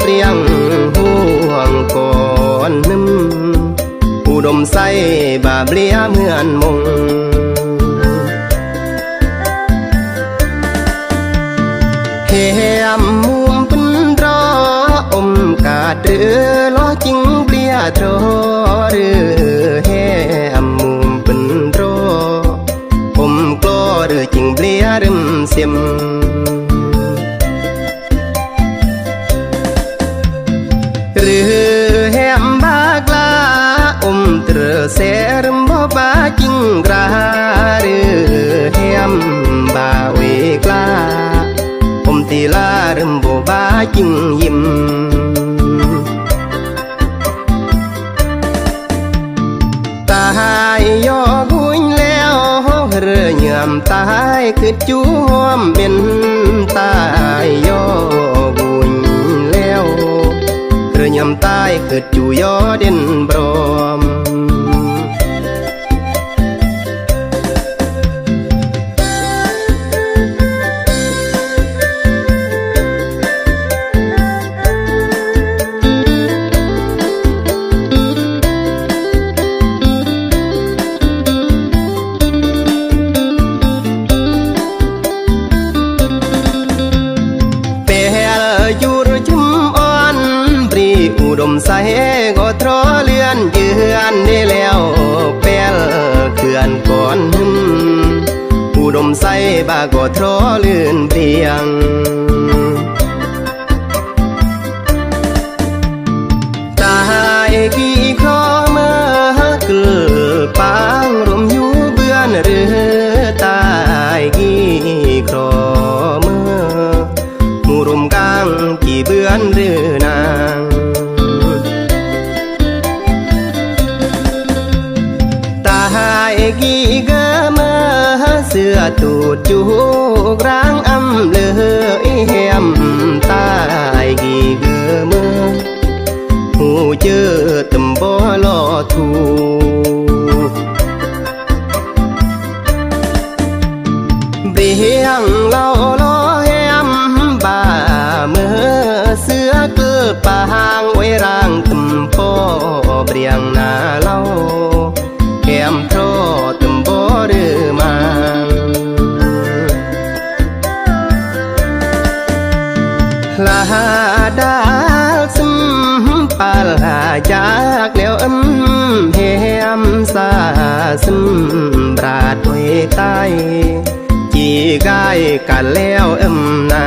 เรียงห่วงก่อนนึมอุดมใสบาเบลียเหมือนมงเฮียมมุมเป็นรออมกาดเรือล้อจิงเบลียทรอหรือเฮียมมุมเป็นรออมกลอหรือจิงเบลียริมเสียมหรือแฮมบากลาอมเตรเสรมบบาจิงกราหรือแฮมบาเวกลาอมตีลารมบบาจิงยิมตายยอบุญแล้วเรือเยื่อมตายคือจูหอมเป็นตายยอบุญแล้วเรือยำตายเกิดจู่ยอเด่นบรอมอุดมใสก็ทรอเลื่อนเยือนได้แล้วแปลเขื่อนก่อนหึมอุดมใสบาก็ทรอเลื่อนเปลี่ยงตายกี่ครอเมื่อเกิดปางรมอยู่เบื้อนหรือตายกี่ครอเมื่อมูรมกลางกี่เบื้อนหรือนางกี่เกมาเสื้อตูดจูกร้างอำเลยแหมตายกี่เกมาหูเจอตำบ่ลอทูเบียงเล่าล้อแหมบ่าเมื่อเสื้อเกิดปางไว้ร่างตำพ่อเบียงนาเล่าแก้มโทตมบ่หรือมาลาดาซึมปาลาจากแล้วเฮมซาซึมบราดไว้ใต้จีกายกันแล้วนา